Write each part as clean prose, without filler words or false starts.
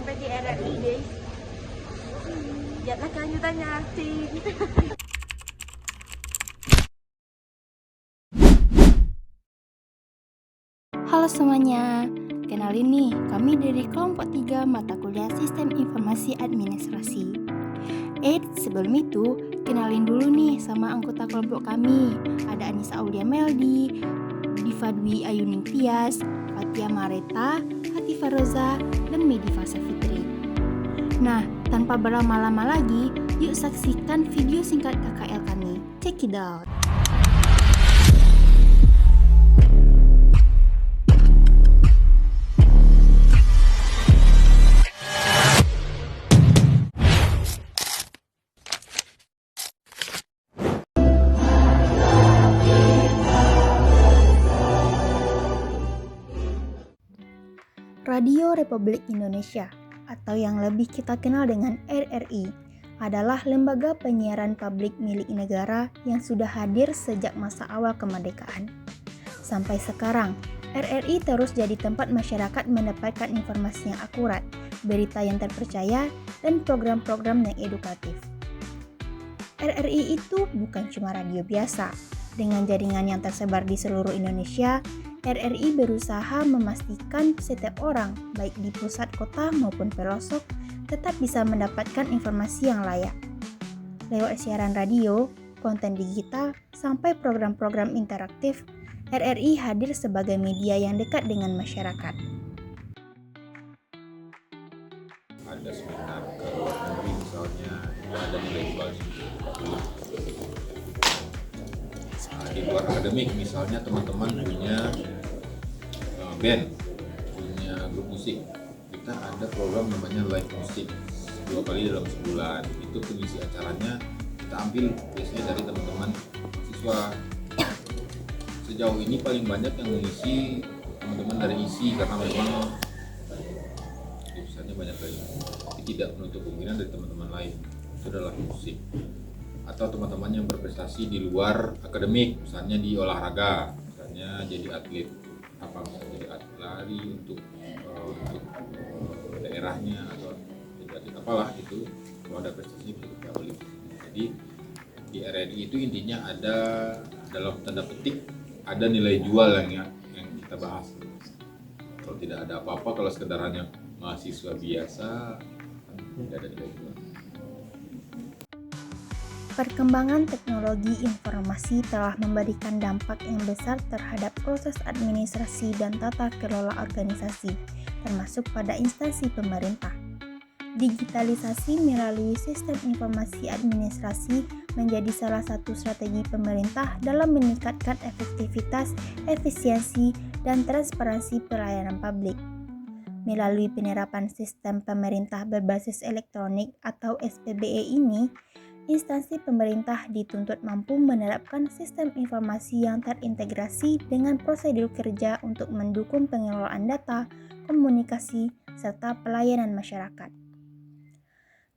sampai di RRI guys. Lihatlah kelanjutannya. Cing. Halo semuanya, kenalin nih, kami dari kelompok 3 mata kuliah Sistem Informasi Administrasi. Sebelum itu, kenalin dulu nih sama anggota kelompok kami. Ada Anissa Aulia Meldi, Diva Dwi Ayuning Tias, Fatia Mareta, Hatifa Roza, dan Mediva Safitri. Nah, tanpa berlama-lama lagi, yuk saksikan video singkat KKL kami. Check it out! Radio Republik Indonesia, atau yang lebih kita kenal dengan RRI, adalah lembaga penyiaran publik milik negara yang sudah hadir sejak masa awal kemerdekaan. Sampai sekarang, RRI terus jadi tempat masyarakat mendapatkan informasi yang akurat, berita yang terpercaya, dan program-program yang edukatif. RRI itu bukan cuma radio biasa. Dengan jaringan yang tersebar di seluruh Indonesia, RRI berusaha memastikan setiap orang, baik di pusat kota maupun pelosok, tetap bisa mendapatkan informasi yang layak. Lewat siaran radio, konten digital, sampai program-program interaktif, RRI hadir sebagai media yang dekat dengan masyarakat. Ada seminar ke luar negeri misalnya, ada nilai jualnya. Di luar akademik misalnya teman-teman punya band, punya grup musik, kita ada program namanya live musik 2 kali dalam sebulan. Itu pengisi acaranya kita ambil biasanya dari teman-teman siswa. Sejauh ini paling banyak yang mengisi teman-teman dari ISI karena memang jurusannya banyak dari ISI, tapi tidak menutup kemungkinan dari teman-teman lain. Itu adalah musik. Atau teman-teman yang berprestasi di luar akademik, misalnya di olahraga, misalnya jadi atlet apa, misalnya jadi atlet lari untuk daerahnya atau jadi atlet apalah itu, kalau ada prestasi bisa kita ambil. Jadi di RRI itu intinya ada dalam tanda petik ada nilai jual yang kita bahas. Kalau tidak ada apa-apa, kalau sekedar hanya mahasiswa biasa, tidak ada nilai jual. Perkembangan teknologi informasi telah memberikan dampak yang besar terhadap proses administrasi dan tata kelola organisasi, termasuk pada instansi pemerintah. Digitalisasi melalui sistem informasi administrasi menjadi salah satu strategi pemerintah dalam meningkatkan efektivitas, efisiensi, dan transparansi pelayanan publik. Melalui penerapan sistem pemerintah berbasis elektronik atau SPBE ini, instansi pemerintah dituntut mampu menerapkan sistem informasi yang terintegrasi dengan prosedur kerja untuk mendukung pengelolaan data, komunikasi, serta pelayanan masyarakat.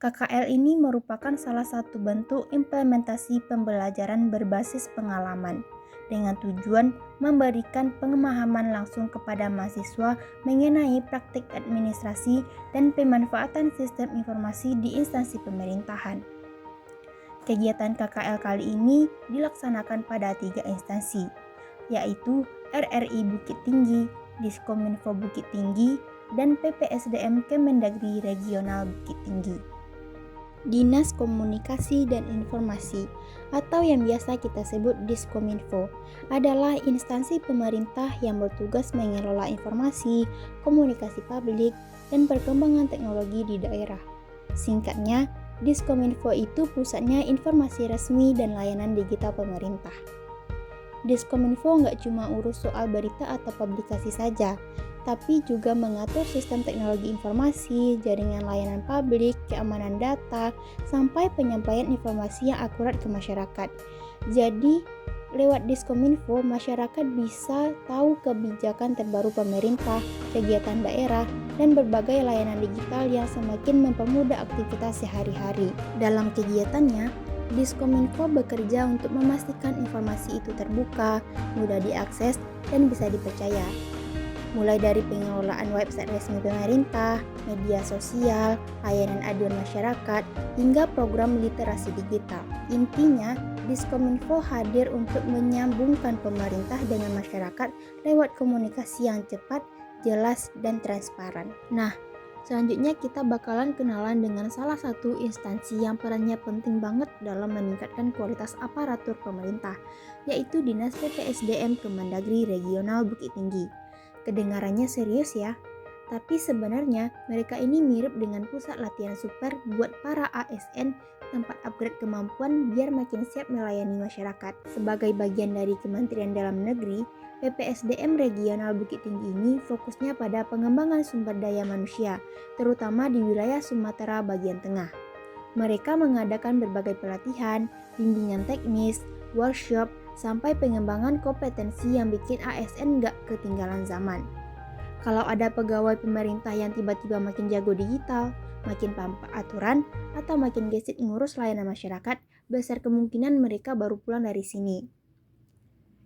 KKL ini merupakan salah satu bentuk implementasi pembelajaran berbasis pengalaman, dengan tujuan memberikan pemahaman langsung kepada mahasiswa mengenai praktik administrasi dan pemanfaatan sistem informasi di instansi pemerintahan. Kegiatan KKL kali ini dilaksanakan pada 3 instansi, yaitu RRI Bukit Tinggi, Diskominfo Bukit Tinggi, dan PPSDM Kemendagri Regional Bukit Tinggi. Dinas Komunikasi dan Informasi, atau yang biasa kita sebut Diskominfo, adalah instansi pemerintah yang bertugas mengelola informasi, komunikasi publik, dan perkembangan teknologi di daerah. Singkatnya, Diskominfo itu pusatnya informasi resmi dan layanan digital pemerintah. Diskominfo nggak cuma urus soal berita atau publikasi saja, tapi juga mengatur sistem teknologi informasi, jaringan layanan publik, keamanan data, sampai penyampaian informasi yang akurat ke masyarakat. Jadi, lewat Diskominfo, masyarakat bisa tahu kebijakan terbaru pemerintah, kegiatan daerah, dan berbagai layanan digital yang semakin mempermudah aktivitas sehari-hari. Dalam kegiatannya, Diskominfo bekerja untuk memastikan informasi itu terbuka, mudah diakses, dan bisa dipercaya. mulai dari pengelolaan website resmi pemerintah, media sosial, layanan aduan masyarakat, hingga program literasi digital. Intinya, Diskominfo hadir untuk menyambungkan pemerintah dengan masyarakat lewat komunikasi yang cepat, jelas, dan transparan. Nah, selanjutnya kita bakalan kenalan dengan salah satu instansi yang perannya penting banget dalam meningkatkan kualitas aparatur pemerintah, yaitu Dinas PPSDM Kemendagri Regional Bukit Tinggi. Kedengarannya serius ya, tapi sebenarnya mereka ini mirip dengan pusat latihan super buat para ASN, tempat upgrade kemampuan biar makin siap melayani masyarakat. Sebagai bagian dari Kementerian Dalam Negeri, PPSDM Regional Bukit Tinggi ini fokusnya pada pengembangan sumber daya manusia, terutama di wilayah Sumatera bagian tengah. Mereka mengadakan berbagai pelatihan, bimbingan teknis, workshop, sampai pengembangan kompetensi yang bikin ASN gak ketinggalan zaman. Kalau ada pegawai pemerintah yang tiba-tiba makin jago digital, makin paham aturan, atau makin gesit ngurus layanan masyarakat, besar kemungkinan mereka baru pulang dari sini.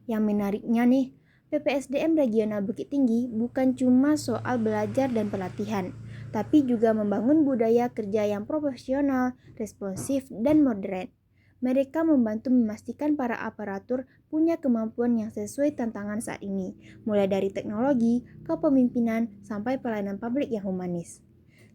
Yang menariknya nih, PPSDM Regional Bukit Tinggi bukan cuma soal belajar dan pelatihan, tapi juga membangun budaya kerja yang profesional, responsif, dan modern. Mereka membantu memastikan para aparatur punya kemampuan yang sesuai tantangan saat ini, mulai dari teknologi, kepemimpinan, sampai pelayanan publik yang humanis.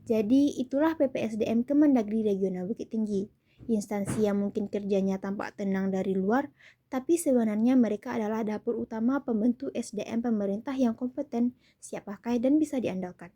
Jadi itulah PPSDM Kemendagri Regional Bukit Tinggi, instansi yang mungkin kerjanya tampak tenang dari luar, tapi sebenarnya mereka adalah dapur utama pembentuk SDM pemerintah yang kompeten, siap pakai, dan bisa diandalkan.